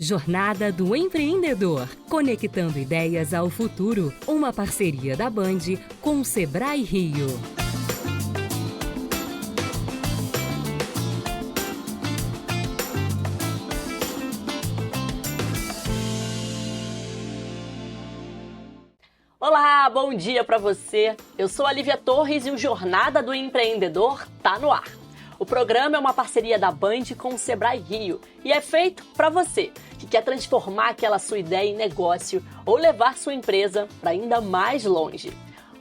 Jornada do Empreendedor, conectando ideias ao futuro. Uma parceria da Band com o Sebrae Rio. Olá, bom dia para você. Eu sou a Lívia Torres e o Jornada do Empreendedor tá no ar. O programa é uma parceria da Band com o Sebrae Rio e é feito para você que quer transformar aquela sua ideia em negócio ou levar sua empresa para ainda mais longe.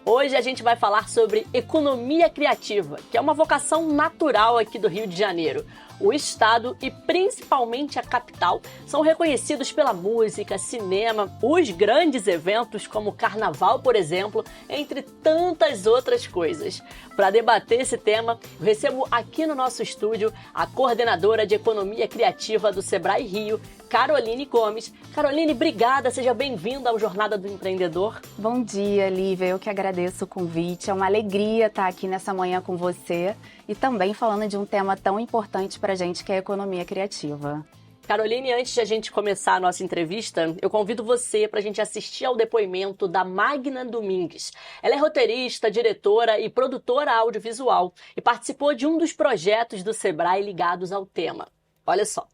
Hoje a gente vai falar sobre economia criativa, que é uma vocação natural aqui do Rio de Janeiro. O estado e principalmente a capital são reconhecidos pela música, cinema, os grandes eventos como o Carnaval, por exemplo, entre tantas outras coisas. Para debater esse tema, eu recebo aqui no nosso estúdio a coordenadora de economia criativa do Sebrae Rio, Caroline Gomes. Caroline, obrigada, seja bem-vinda ao Jornada do Empreendedor. Bom dia, Lívia, eu que agradeço o convite, é uma alegria estar aqui nessa manhã com você e também falando de um tema tão importante para a gente que é a economia criativa. Caroline, antes de a gente começar a nossa entrevista, eu convido você para a gente assistir ao depoimento da Magna Domingues. Ela é roteirista, diretora e produtora audiovisual e participou de um dos projetos do Sebrae ligados ao tema. Olha só.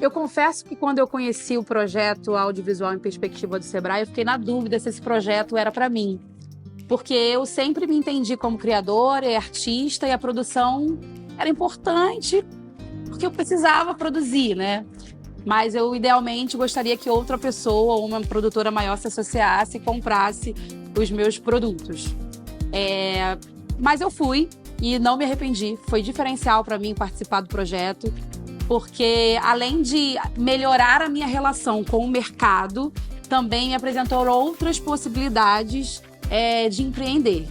Eu confesso que quando eu conheci o projeto Audiovisual em Perspectiva do Sebrae, eu fiquei na dúvida se esse projeto era para mim. Porque eu sempre me entendi como criadora e artista e a produção era importante porque eu precisava produzir, né? Mas eu idealmente gostaria que outra pessoa ou uma produtora maior se associasse e comprasse os meus produtos. Mas eu fui e não me arrependi. Foi diferencial para mim participar do projeto, porque além de melhorar a minha relação com o mercado, também me apresentou outras possibilidades de empreender.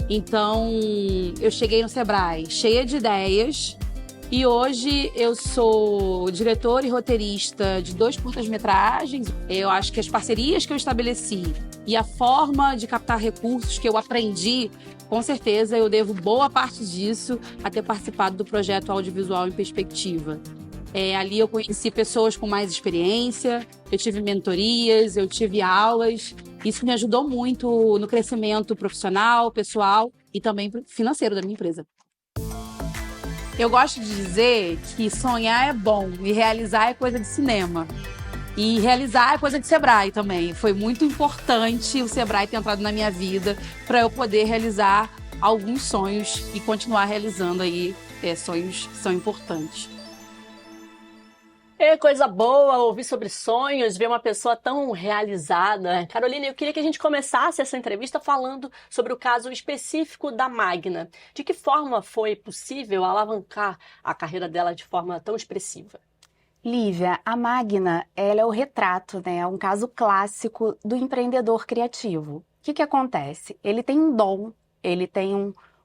Então, eu cheguei no Sebrae cheia de ideias e hoje eu sou diretora e roteirista de 2 curtas-metragens. Eu acho que as parcerias que eu estabeleci e a forma de captar recursos que eu aprendi, com certeza eu devo boa parte disso a ter participado do projeto Audiovisual em Perspectiva. Ali eu conheci pessoas com mais experiência, eu tive mentorias, eu tive aulas. Isso me ajudou muito no crescimento profissional, pessoal e também financeiro da minha empresa. Eu gosto de dizer que sonhar é bom e realizar é coisa de cinema. E realizar é coisa de Sebrae também. Foi muito importante o Sebrae ter entrado na minha vida para eu poder realizar alguns sonhos e continuar realizando aí sonhos que são importantes. É coisa boa ouvir sobre sonhos, ver uma pessoa tão realizada. Caroline, eu queria que a gente começasse essa entrevista falando sobre o caso específico da Magna. De que forma foi possível alavancar a carreira dela de forma tão expressiva? Lívia, a Magna, ela é o retrato, né? É um caso clássico do empreendedor criativo. O que acontece? Ele tem um dom, ele tem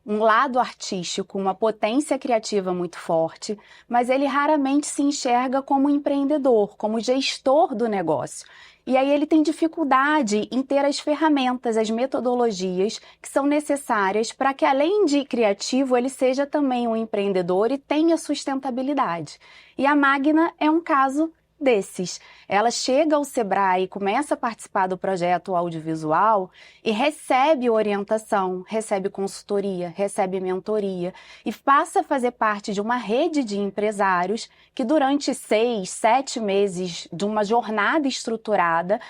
um lado artístico, uma potência criativa muito forte, mas ele raramente se enxerga como empreendedor, como gestor do negócio. E aí ele tem dificuldade em ter as ferramentas, as metodologias que são necessárias para que, além de criativo, ele seja também um empreendedor e tenha sustentabilidade. E a Magna é um caso desses. Ela chega ao Sebrae, começa a participar do projeto audiovisual e recebe orientação, recebe consultoria, recebe mentoria e passa a fazer parte de uma rede de empresários que durante 6, 7 meses de uma jornada estruturada,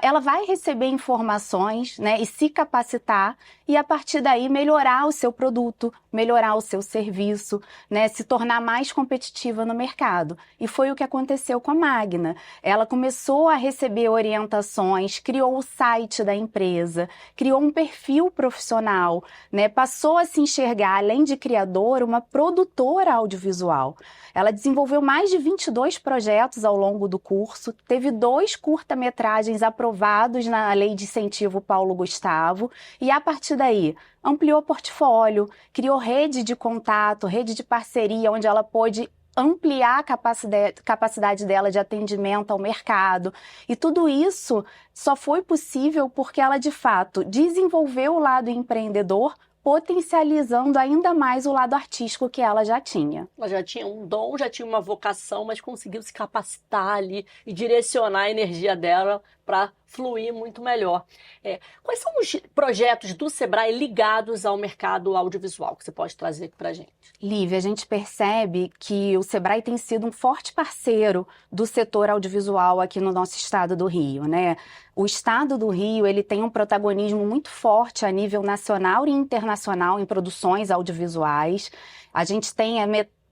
ela vai receber informações, né, e se capacitar e a partir daí melhorar o seu produto, melhorar o seu serviço, né, se tornar mais competitiva no mercado. E foi o que aconteceu com a Magna. Ela começou a receber orientações, criou o site da empresa, criou um perfil profissional, né, passou a se enxergar, além de criadora, uma produtora audiovisual. Ela desenvolveu mais de 22 projetos ao longo do curso, teve 2 curta-metragens aprovados na Lei de Incentivo Paulo Gustavo e, a partir daí, ampliou o portfólio, criou rede de contato, rede de parceria, onde ela pôde ampliar a capacidade dela de atendimento ao mercado. E tudo isso só foi possível porque ela, de fato, desenvolveu o lado empreendedor potencializando ainda mais o lado artístico que ela já tinha. Ela já tinha um dom, já tinha uma vocação, mas conseguiu se capacitar ali e direcionar a energia dela para fluir muito melhor. Quais são os projetos do Sebrae ligados ao mercado audiovisual que você pode trazer aqui para a gente? Lívia, a gente percebe que o Sebrae tem sido um forte parceiro do setor audiovisual aqui no nosso estado do Rio, né? O estado do Rio, ele tem um protagonismo muito forte a nível nacional e internacional em produções audiovisuais. A gente tem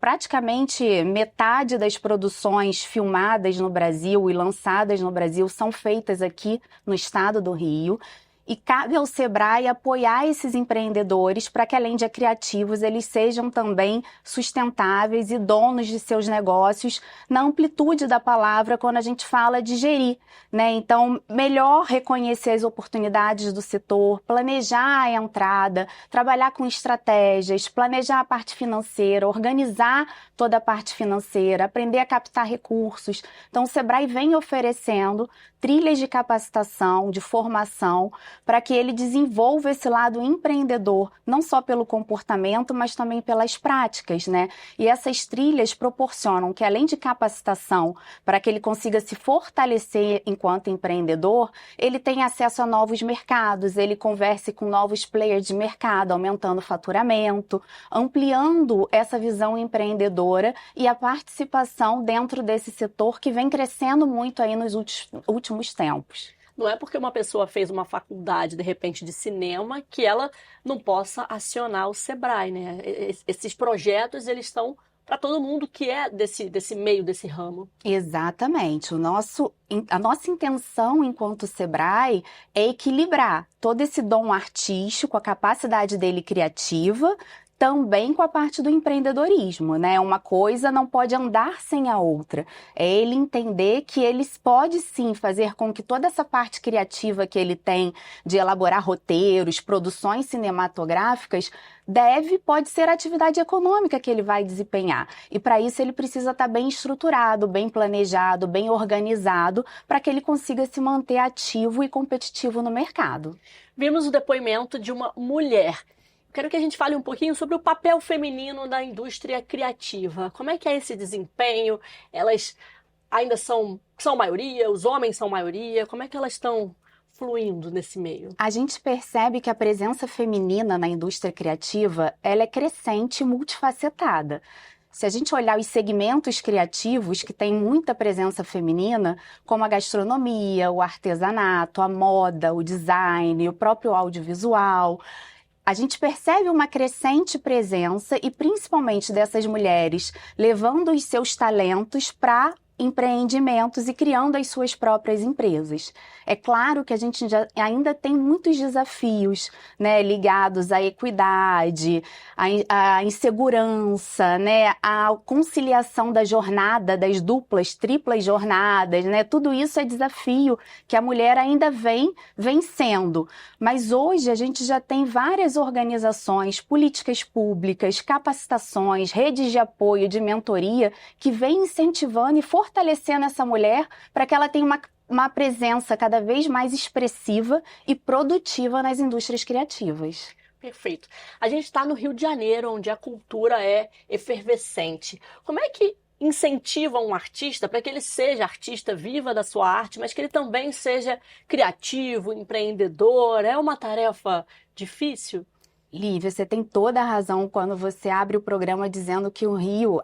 praticamente metade das produções filmadas no Brasil e lançadas no Brasil são feitas aqui no estado do Rio. E cabe ao Sebrae apoiar esses empreendedores para que, além de criativos, eles sejam também sustentáveis e donos de seus negócios na amplitude da palavra quando a gente fala de gerir, né? Então, melhor reconhecer as oportunidades do setor, planejar a entrada, trabalhar com estratégias, planejar a parte financeira, organizar toda a parte financeira, aprender a captar recursos. Então, o Sebrae vem oferecendo trilhas de capacitação, de formação, para que ele desenvolva esse lado empreendedor, não só pelo comportamento, mas também pelas práticas, né? E essas trilhas proporcionam que, além de capacitação, para que ele consiga se fortalecer enquanto empreendedor, ele tenha acesso a novos mercados, ele converse com novos players de mercado, aumentando o faturamento, ampliando essa visão empreendedora e a participação dentro desse setor que vem crescendo muito aí nos últimos tempos. Não é porque uma pessoa fez uma faculdade, de repente, de cinema, que ela não possa acionar o Sebrae, né? Esses projetos, eles estão para todo mundo que é desse meio, desse ramo. Exatamente. A nossa intenção enquanto Sebrae é equilibrar todo esse dom artístico, a capacidade dele criativa, também com a parte do empreendedorismo, né? Uma coisa não pode andar sem a outra. É ele entender que ele pode sim fazer com que toda essa parte criativa que ele tem de elaborar roteiros, produções cinematográficas, pode ser a atividade econômica que ele vai desempenhar. E para isso ele precisa estar bem estruturado, bem planejado, bem organizado, para que ele consiga se manter ativo e competitivo no mercado. Vimos o depoimento de uma mulher. Quero que a gente fale um pouquinho sobre o papel feminino da indústria criativa. Como é que é esse desempenho? Elas ainda são maioria? Os homens são maioria? Como é que elas estão fluindo nesse meio? A gente percebe que a presença feminina na indústria criativa, ela é crescente e multifacetada. Se a gente olhar os segmentos criativos que têm muita presença feminina, como a gastronomia, o artesanato, a moda, o design, o próprio audiovisual, a gente percebe uma crescente presença e principalmente dessas mulheres levando os seus talentos para empreendimentos e criando as suas próprias empresas. É claro que a gente ainda tem muitos desafios, né, ligados à equidade, à insegurança, né, à conciliação da jornada, das duplas, triplas jornadas, né, tudo isso é desafio que a mulher ainda vem vencendo. Mas hoje a gente já tem várias organizações, políticas públicas, capacitações, redes de apoio, de mentoria, que vêm incentivando e fortalecendo essa mulher para que ela tenha uma presença cada vez mais expressiva e produtiva nas indústrias criativas. Perfeito. A gente está no Rio de Janeiro, onde a cultura é efervescente. Como é que incentiva um artista para que ele seja artista, viva da sua arte, mas que ele também seja criativo, empreendedor? É uma tarefa difícil? Lívia, você tem toda a razão quando você abre o programa dizendo que o Rio,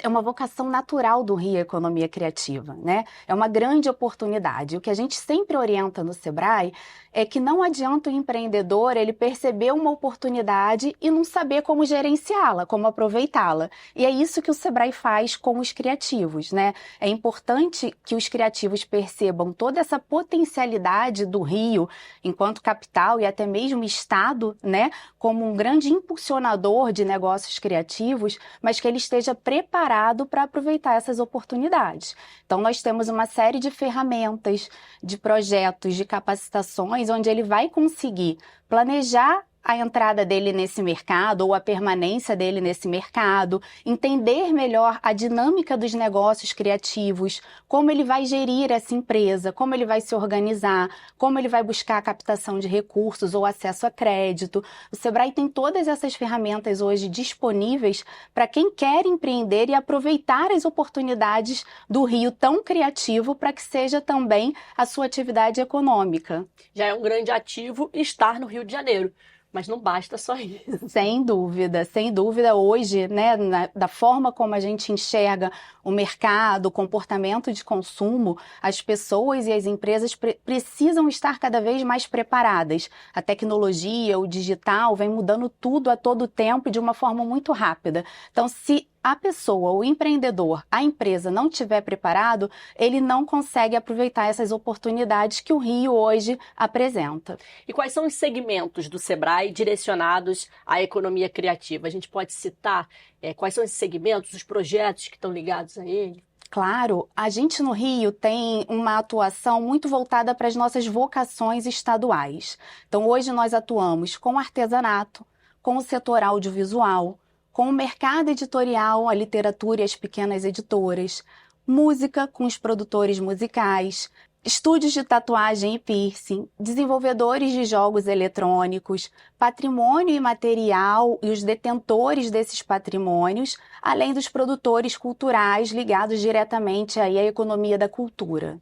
é uma vocação natural do Rio, a economia criativa, né? É uma grande oportunidade. O que a gente sempre orienta no Sebrae é que não adianta o empreendedor ele perceber uma oportunidade e não saber como gerenciá-la, como aproveitá-la. E é isso que o Sebrae faz com os criativos, né? É importante que os criativos percebam toda essa potencialidade do Rio, enquanto capital e até mesmo estado, né? Como um grande impulsionador de negócios criativos, mas que ele esteja preparado para aproveitar essas oportunidades. Então, nós temos uma série de ferramentas, de projetos, de capacitações, onde ele vai conseguir planejar a entrada dele nesse mercado ou a permanência dele nesse mercado, entender melhor a dinâmica dos negócios criativos, como ele vai gerir essa empresa, como ele vai se organizar, como ele vai buscar a captação de recursos ou acesso a crédito. O Sebrae tem todas essas ferramentas hoje disponíveis para quem quer empreender e aproveitar as oportunidades do Rio tão criativo para que seja também a sua atividade econômica. Já é um grande ativo estar no Rio de Janeiro. Mas não basta só isso. Sem dúvida, sem dúvida. Hoje, né, da forma como a gente enxerga o mercado, o comportamento de consumo, as pessoas e as empresas precisam estar cada vez mais preparadas. A tecnologia, o digital, vem mudando tudo a todo tempo e de uma forma muito rápida. Então, se a pessoa, o empreendedor, a empresa não estiver preparado, ele não consegue aproveitar essas oportunidades que o Rio hoje apresenta. E quais são os segmentos do Sebrae direcionados à economia criativa? A gente pode citar quais são esses segmentos, os projetos que estão ligados a ele? Claro, a gente no Rio tem uma atuação muito voltada para as nossas vocações estaduais. Então, hoje nós atuamos com artesanato, com o setor audiovisual, com o mercado editorial, a literatura e as pequenas editoras, música com os produtores musicais, estúdios de tatuagem e piercing, desenvolvedores de jogos eletrônicos, patrimônio imaterial e os detentores desses patrimônios, além dos produtores culturais ligados diretamente aí à economia da cultura.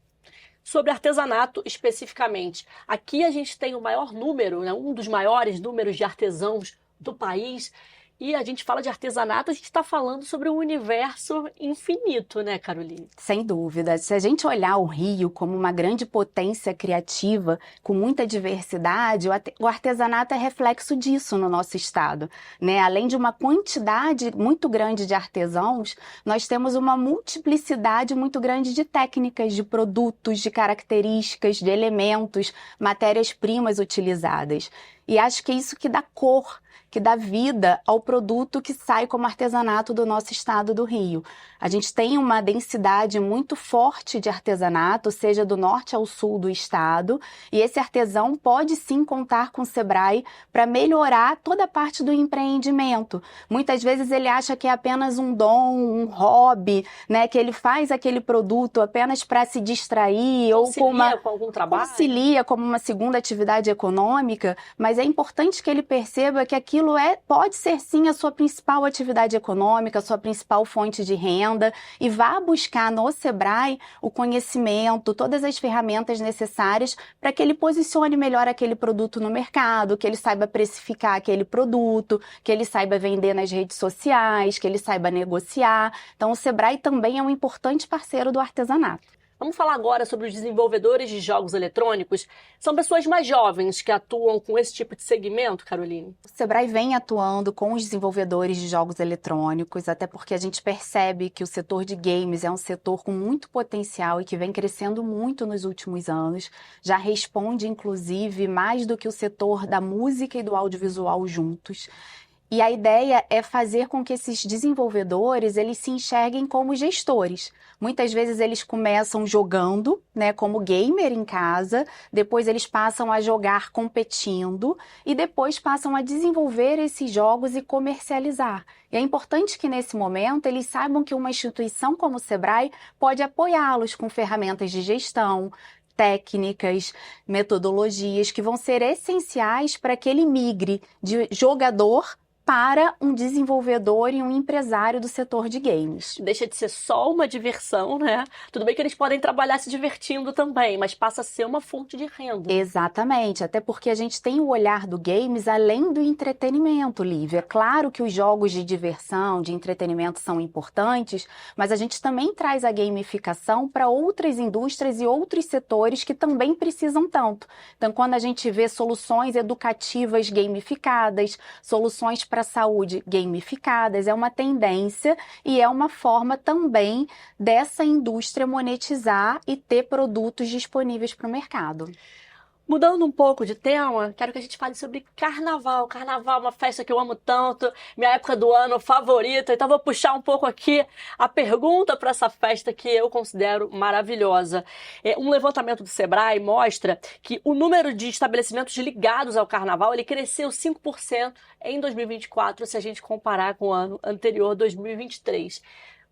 Sobre artesanato especificamente, aqui a gente tem o maior número, né, um dos maiores números de artesãos do país. E a gente fala de artesanato, a gente está falando sobre um universo infinito, né, Caroline? Sem dúvida. Se a gente olhar o Rio como uma grande potência criativa, com muita diversidade, o artesanato é reflexo disso no nosso estado, né? Além de uma quantidade muito grande de artesãos, nós temos uma multiplicidade muito grande de técnicas, de produtos, de características, de elementos, matérias-primas utilizadas. E acho que é isso que dá cor, que dá vida ao produto que sai como artesanato do nosso estado do Rio. A gente tem uma densidade muito forte de artesanato, seja do norte ao sul do estado, e esse artesão pode sim contar com o Sebrae para melhorar toda a parte do empreendimento. Muitas vezes ele acha que é apenas um dom, um hobby, né, que ele faz aquele produto apenas para se distrair ou com algum trabalho. Concilia como uma segunda atividade econômica, mas é importante que ele perceba que aquilo pode ser sim a sua principal atividade econômica, a sua principal fonte de renda, e vá buscar no Sebrae o conhecimento, todas as ferramentas necessárias para que ele posicione melhor aquele produto no mercado, que ele saiba precificar aquele produto, que ele saiba vender nas redes sociais, que ele saiba negociar. Então o Sebrae também é um importante parceiro do artesanato. Vamos falar agora sobre os desenvolvedores de jogos eletrônicos. São pessoas mais jovens que atuam com esse tipo de segmento, Caroline? O Sebrae vem atuando com os desenvolvedores de jogos eletrônicos, até porque a gente percebe que o setor de games é um setor com muito potencial e que vem crescendo muito nos últimos anos. Já responde, inclusive, mais do que o setor da música e do audiovisual juntos. E a ideia é fazer com que esses desenvolvedores eles se enxerguem como gestores. Muitas vezes eles começam jogando, né, como gamer em casa, depois eles passam a jogar competindo e depois passam a desenvolver esses jogos e comercializar. E é importante que nesse momento eles saibam que uma instituição como o Sebrae pode apoiá-los com ferramentas de gestão, técnicas, metodologias que vão ser essenciais para que ele migre de jogador para um desenvolvedor e um empresário do setor de games. Deixa de ser só uma diversão, né? Tudo bem que eles podem trabalhar se divertindo também, mas passa a ser uma fonte de renda. Exatamente, até porque a gente tem o olhar do games além do entretenimento, Lívia. É claro que os jogos de diversão, de entretenimento são importantes, mas a gente também traz a gamificação para outras indústrias e outros setores que também precisam tanto. Então, quando a gente vê soluções educativas gamificadas, soluções para a saúde gamificadas, é uma tendência e é uma forma também dessa indústria monetizar e ter produtos disponíveis para o mercado. Mudando um pouco de tema, quero que a gente fale sobre carnaval. Carnaval é uma festa que eu amo tanto, minha época do ano favorita. Então vou puxar um pouco aqui a pergunta para essa festa que eu considero maravilhosa. Um levantamento do Sebrae mostra que o número de estabelecimentos ligados ao carnaval ele cresceu 5% em 2024, se a gente comparar com o ano anterior, 2023.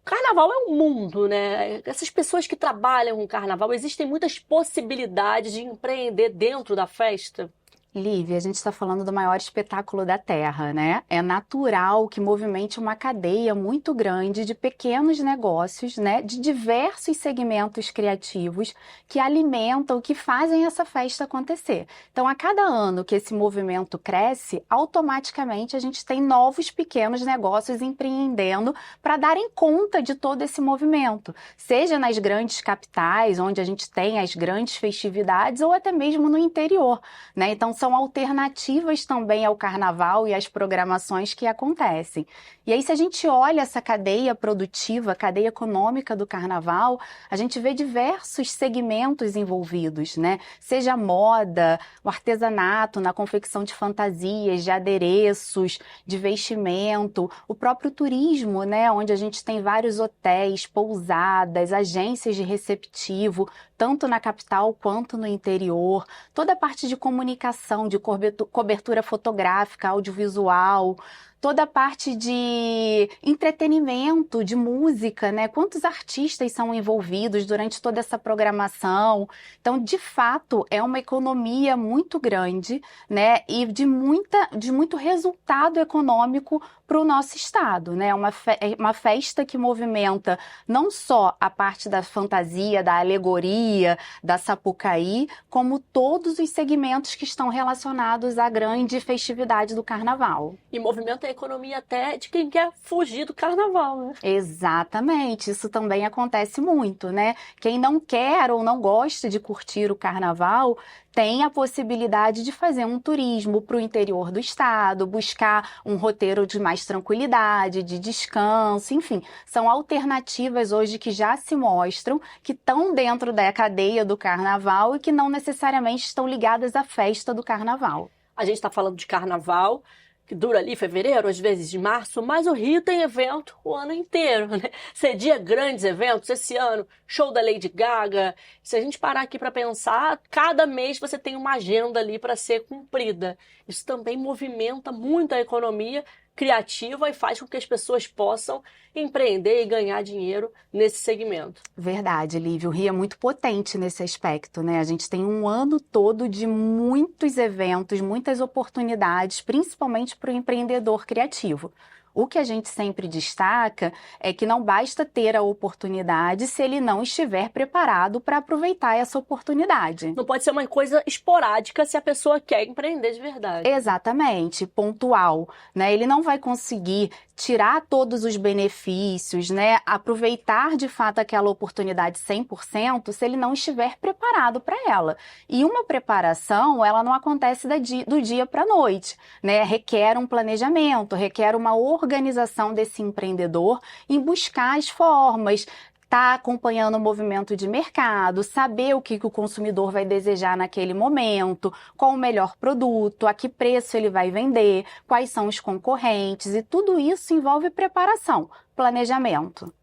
Carnaval é um mundo, né? Essas pessoas que trabalham com carnaval, existem muitas possibilidades de empreender dentro da festa. Lívia, a gente está falando do maior espetáculo da Terra, né? É natural que movimente uma cadeia muito grande de pequenos negócios, né? De diversos segmentos criativos que alimentam, que fazem essa festa acontecer. Então, a cada ano que esse movimento cresce, automaticamente a gente tem novos pequenos negócios empreendendo para darem conta de todo esse movimento. Seja nas grandes capitais, onde a gente tem as grandes festividades, ou até mesmo no interior, né? Então, são alternativas também ao carnaval e às programações que acontecem. E aí, se a gente olha essa cadeia produtiva, cadeia econômica do carnaval, a gente vê diversos segmentos envolvidos, né? Seja a moda, o artesanato na confecção de fantasias, de adereços, de vestimento, o próprio turismo, né? Onde a gente tem vários hotéis, pousadas, agências de receptivo, tanto na capital quanto no interior, toda a parte de comunicação, de cobertura fotográfica, audiovisual, toda a parte de entretenimento, de música, né? Quantos artistas são envolvidos durante toda essa programação? Então, de fato, é uma economia muito grande, né? E de muito resultado econômico para o nosso estado, né? Uma festa que movimenta não só a parte da fantasia, da alegoria, da Sapucaí, como todos os segmentos que estão relacionados à grande festividade do carnaval. E movimenta a economia até de quem quer fugir do carnaval, né? Exatamente, isso também acontece muito, né? Quem não quer ou não gosta de curtir o carnaval tem a possibilidade de fazer um turismo para o interior do estado, buscar um roteiro de mais tranquilidade, de descanso, enfim, são alternativas hoje que já se mostram, que estão dentro da cadeia do carnaval e que não necessariamente estão ligadas à festa do carnaval. A gente está falando de carnaval, que dura ali fevereiro, às vezes de março, mas o Rio tem evento o ano inteiro, né? Cedia grandes eventos, esse ano, show da Lady Gaga. Se a gente parar aqui para pensar, cada mês você tem uma agenda ali para ser cumprida. Isso também movimenta muito a economia criativa e faz com que as pessoas possam empreender e ganhar dinheiro nesse segmento. Verdade, Lívia. O Rio é muito potente nesse aspecto, né? A gente tem um ano todo de muitos eventos, muitas oportunidades, principalmente para o empreendedor criativo. O que a gente sempre destaca é que não basta ter a oportunidade se ele não estiver preparado para aproveitar essa oportunidade. Não pode ser uma coisa esporádica se a pessoa quer empreender de verdade. Exatamente, pontual, né? Ele não vai conseguir tirar todos os benefícios, né? Aproveitar de fato aquela oportunidade 100% se ele não estiver preparado para ela. E uma preparação, ela não acontece do dia para a noite, né? Requer um planejamento, requer uma organização desse empreendedor em buscar as formas, tá acompanhando o movimento de mercado, saber o que o consumidor vai desejar naquele momento, qual o melhor produto, a que preço ele vai vender, quais são os concorrentes, e tudo isso envolve preparação, planejamento.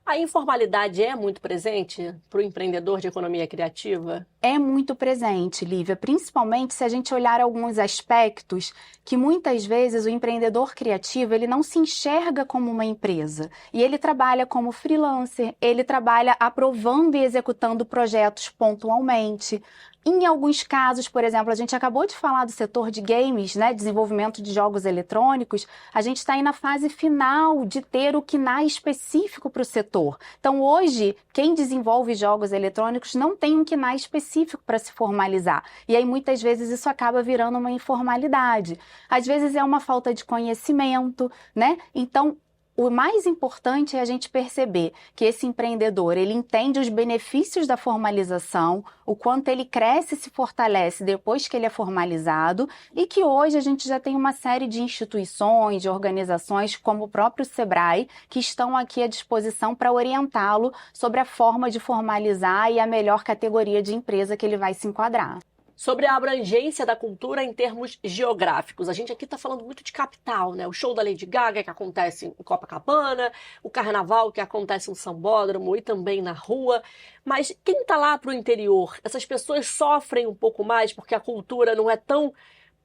A informalidade é muito presente para o empreendedor de economia criativa? É muito presente, Lívia, principalmente se a gente olhar alguns aspectos que muitas vezes o empreendedor criativo ele não se enxerga como uma empresa. E ele trabalha como freelancer, ele trabalha aprovando e executando projetos pontualmente. Em alguns casos, por exemplo, a gente acabou de falar do setor de games, né, desenvolvimento de jogos eletrônicos, a gente está aí na fase final de ter o KNAI específico para o setor. Então, hoje, quem desenvolve jogos eletrônicos não tem um KNAI específico para se formalizar. E aí, muitas vezes, isso acaba virando uma informalidade. Às vezes, é uma falta de conhecimento, né? Então, o mais importante é a gente perceber que esse empreendedor, ele entende os benefícios da formalização, o quanto ele cresce e se fortalece depois que ele é formalizado, e que hoje a gente já tem uma série de instituições, de organizações, como o próprio Sebrae, que estão aqui à disposição para orientá-lo sobre a forma de formalizar e a melhor categoria de empresa que ele vai se enquadrar. Sobre a abrangência da cultura em termos geográficos. A gente aqui está falando muito de capital, né? O show da Lady Gaga que acontece em Copacabana, o carnaval que acontece em Sambódromo e também na rua. Mas quem está lá para o interior, essas pessoas sofrem um pouco mais porque a cultura não é tão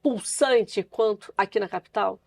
pulsante quanto aqui na capital?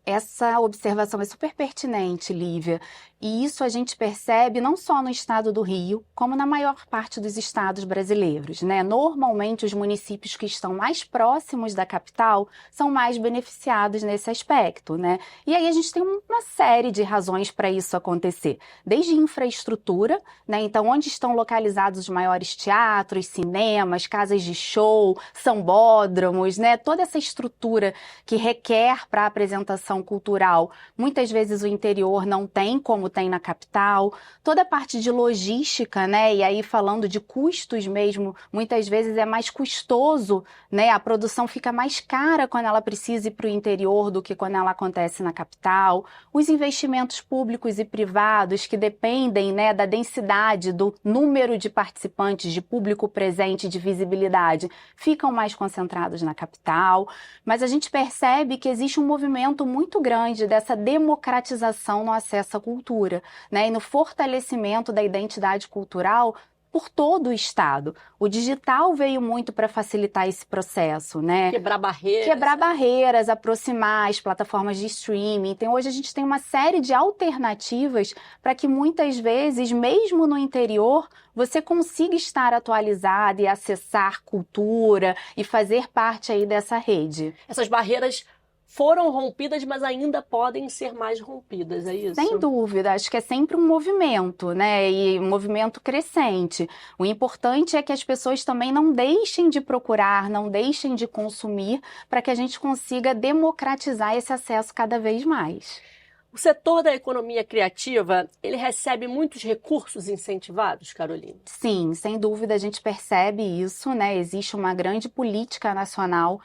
Essa observação é super pertinente, Lívia, e isso a gente percebe não só no estado do Rio, como na maior parte dos estados brasileiros, né? Normalmente, os municípios que estão mais próximos da capital são mais beneficiados nesse aspecto, né? E aí a gente tem uma série de razões para isso acontecer, desde infraestrutura, né? Então, onde estão localizados os maiores teatros, cinemas, casas de show, sambódromos, né? Toda essa estrutura que requer para a apresentação cultural, muitas vezes o interior não tem, como tem na capital. Toda a parte de logística, né? E aí falando de custos mesmo, muitas vezes é mais custoso, né? A produção fica mais cara quando ela precisa ir para o interior do que quando ela acontece na capital. Os investimentos públicos e privados que dependem, né, da densidade, do número de participantes, de público presente, de visibilidade, ficam mais concentrados na capital. Mas a gente percebe que existe um movimento muito grande dessa democratização no acesso à cultura, né, e no fortalecimento da identidade cultural por todo o estado. O digital veio muito para facilitar esse processo, né? Quebrar barreiras. Quebrar barreiras, aproximar as plataformas de streaming. Então, hoje a gente tem uma série de alternativas para que muitas vezes, mesmo no interior, você consiga estar atualizado e acessar cultura e fazer parte aí dessa rede. Essas barreiras foram rompidas, mas ainda podem ser mais rompidas, é isso? Sem dúvida, acho que é sempre um movimento, né? E um movimento crescente. O importante é que as pessoas também não deixem de procurar, não deixem de consumir, para que a gente consiga democratizar esse acesso cada vez mais. O setor da economia criativa, ele recebe muitos recursos incentivados, Carolina? Sim, sem dúvida a gente percebe isso, né? Existe uma grande política nacional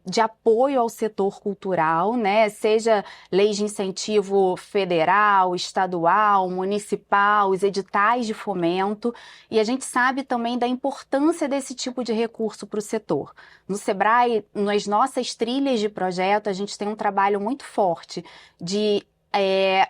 de apoio ao setor cultural, né? Seja leis de incentivo federal, estadual, municipal, os editais de fomento. E a gente sabe também da importância desse tipo de recurso para o setor. No Sebrae, nas nossas trilhas de projeto, a gente tem um trabalho muito forte de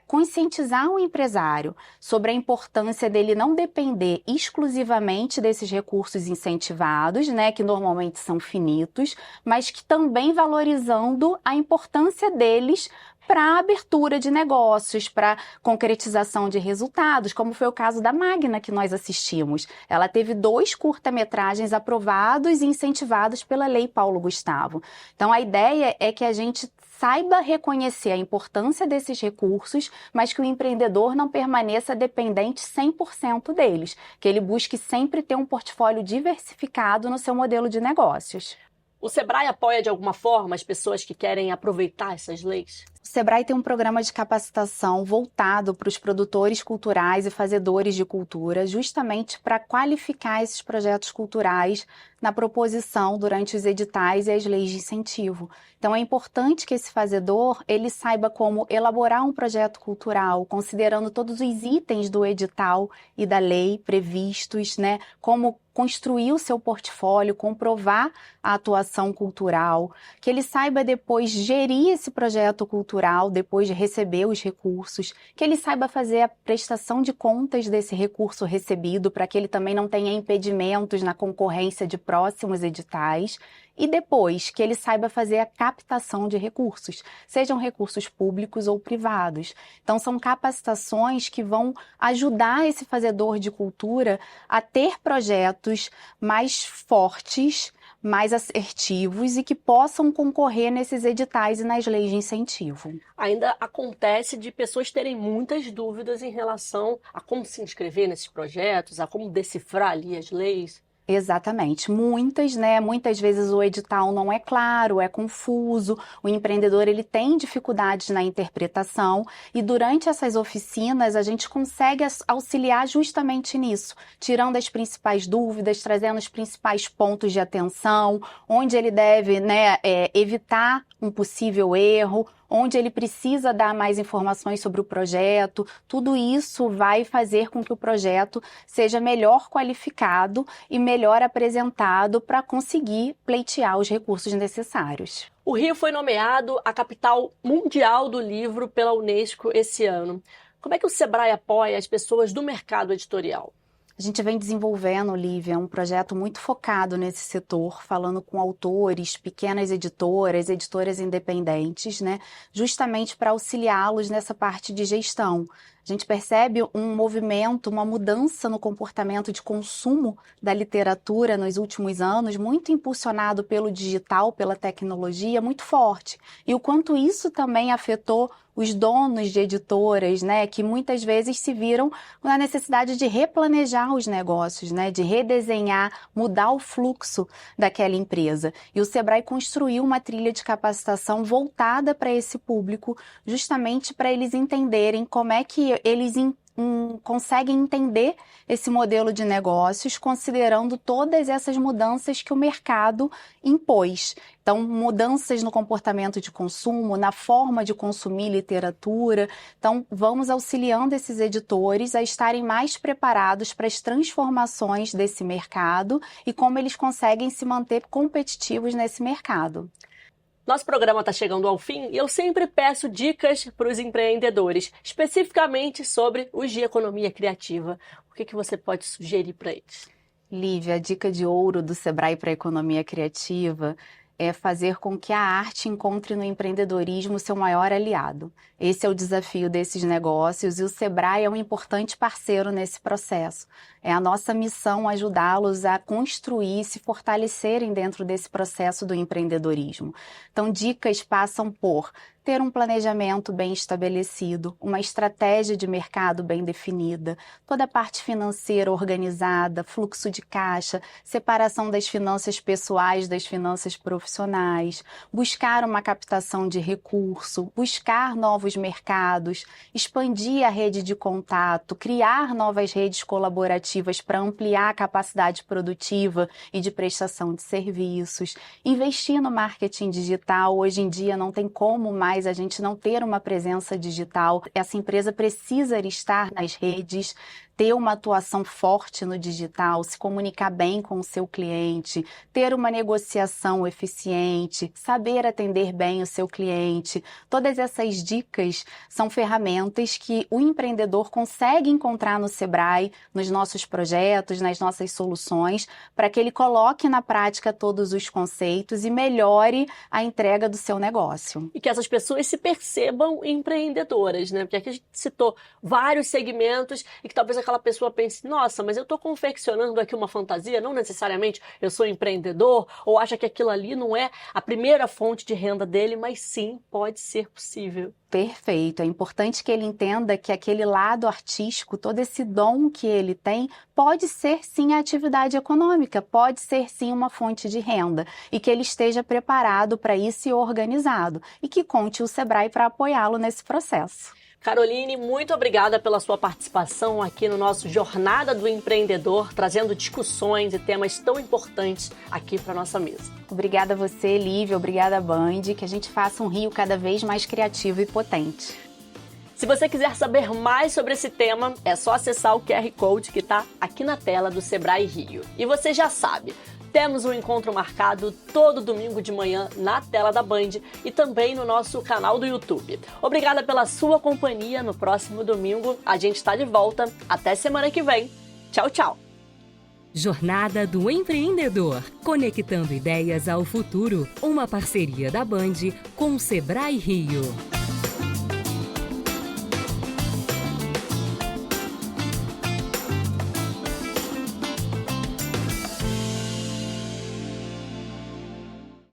conscientizar o empresário sobre a importância dele não depender exclusivamente desses recursos incentivados, né, que normalmente são finitos, mas que também valorizando a importância deles para a abertura de negócios, para concretização de resultados, como foi o caso da Magna que nós assistimos. Ela teve 2 curta-metragens aprovados e incentivados pela Lei Paulo Gustavo. Então, a ideia é que a gente saiba reconhecer a importância desses recursos, mas que o empreendedor não permaneça dependente 100% deles, que ele busque sempre ter um portfólio diversificado no seu modelo de negócios. O Sebrae apoia de alguma forma as pessoas que querem aproveitar essas leis? O Sebrae tem um programa de capacitação voltado para os produtores culturais e fazedores de cultura, justamente para qualificar esses projetos culturais na proposição durante os editais e as leis de incentivo. Então, é importante que esse fazedor ele saiba como elaborar um projeto cultural, considerando todos os itens do edital e da lei previstos, né? Como construir o seu portfólio, comprovar a atuação cultural, que ele saiba depois gerir esse projeto cultural, depois de receber os recursos, que ele saiba fazer a prestação de contas desse recurso recebido, para que ele também não tenha impedimentos na concorrência de próximos editais, e depois que ele saiba fazer a captação de recursos, sejam recursos públicos ou privados. Então, são capacitações que vão ajudar esse fazedor de cultura a ter projetos mais fortes, mais assertivos e que possam concorrer nesses editais e nas leis de incentivo. Ainda acontece de pessoas terem muitas dúvidas em relação a como se inscrever nesses projetos, a como decifrar ali as leis. Exatamente. Muitas, né? Muitas vezes o edital não é claro, é confuso, o empreendedor ele tem dificuldades na interpretação e durante essas oficinas a gente consegue auxiliar justamente nisso, tirando as principais dúvidas, trazendo os principais pontos de atenção, onde ele deve, né, evitar um possível erro, onde ele precisa dar mais informações sobre o projeto. Tudo isso vai fazer com que o projeto seja melhor qualificado e melhor apresentado para conseguir pleitear os recursos necessários. O Rio foi nomeado a capital mundial do livro pela Unesco esse ano. Como é que o Sebrae apoia as pessoas do mercado editorial? A gente vem desenvolvendo, Lívia, um projeto muito focado nesse setor, falando com autores, pequenas editoras, editoras independentes, né? Justamente para auxiliá-los nessa parte de gestão. A gente percebe um movimento, uma mudança no comportamento de consumo da literatura nos últimos anos, muito impulsionado pelo digital, pela tecnologia, muito forte. E o quanto isso também afetou os donos de editoras, né, que muitas vezes se viram na necessidade de replanejar os negócios, né, de redesenhar, mudar o fluxo daquela empresa. E o Sebrae construiu uma trilha de capacitação voltada para esse público, justamente para eles entenderem como é que eles conseguem entender esse modelo de negócios, considerando todas essas mudanças que o mercado impôs. Então, mudanças no comportamento de consumo, na forma de consumir literatura. Então, vamos auxiliando esses editores a estarem mais preparados para as transformações desse mercado e como eles conseguem se manter competitivos nesse mercado. Nosso programa está chegando ao fim e eu sempre peço dicas para os empreendedores, especificamente sobre os de economia criativa. O que você pode sugerir para eles? Lívia, a dica de ouro do Sebrae para a economia criativa é fazer com que a arte encontre no empreendedorismo seu maior aliado. Esse é o desafio desses negócios e o Sebrae é um importante parceiro nesse processo. É a nossa missão ajudá-los a construir e se fortalecerem dentro desse processo do empreendedorismo. Então, dicas passam por ter um planejamento bem estabelecido, uma estratégia de mercado bem definida, toda a parte financeira organizada, fluxo de caixa, separação das finanças pessoais das finanças profissionais, buscar uma captação de recurso, buscar novos mercados, expandir a rede de contato, criar novas redes colaborativas para ampliar a capacidade produtiva e de prestação de serviços, investir no marketing digital. Hoje em dia não tem como mais a gente não ter uma presença digital. Essa empresa precisa estar nas redes, ter uma atuação forte no digital, se comunicar bem com o seu cliente, ter uma negociação eficiente, saber atender bem o seu cliente. Todas essas dicas são ferramentas que o empreendedor consegue encontrar no Sebrae, nos nossos projetos, nas nossas soluções, para que ele coloque na prática todos os conceitos e melhore a entrega do seu negócio. E que essas pessoas se percebam empreendedoras, né? Porque aqui a gente citou vários segmentos e que talvez aquela pessoa pense, nossa, mas eu estou confeccionando aqui uma fantasia, não necessariamente eu sou empreendedor, ou acha que aquilo ali não é a primeira fonte de renda dele, mas sim, pode ser possível. Perfeito. É importante que ele entenda que aquele lado artístico, todo esse dom que ele tem, pode ser sim a atividade econômica, pode ser sim uma fonte de renda e que ele esteja preparado para isso e organizado e que conte o Sebrae para apoiá-lo nesse processo. Caroline, muito obrigada pela sua participação aqui no nosso Jornada do Empreendedor, trazendo discussões e temas tão importantes aqui para a nossa mesa. Obrigada a você, Lívia, obrigada a Band, que a gente faça um Rio cada vez mais criativo e potente. Se você quiser saber mais sobre esse tema, é só acessar o QR Code que está aqui na tela do Sebrae Rio. E você já sabe, temos um encontro marcado todo domingo de manhã na tela da Band e também no nosso canal do YouTube. Obrigada pela sua companhia. No próximo domingo a gente está de volta. Até semana que vem. Tchau, tchau. Jornada do Empreendedor, conectando ideias ao futuro. Uma parceria da Band com o Sebrae Rio.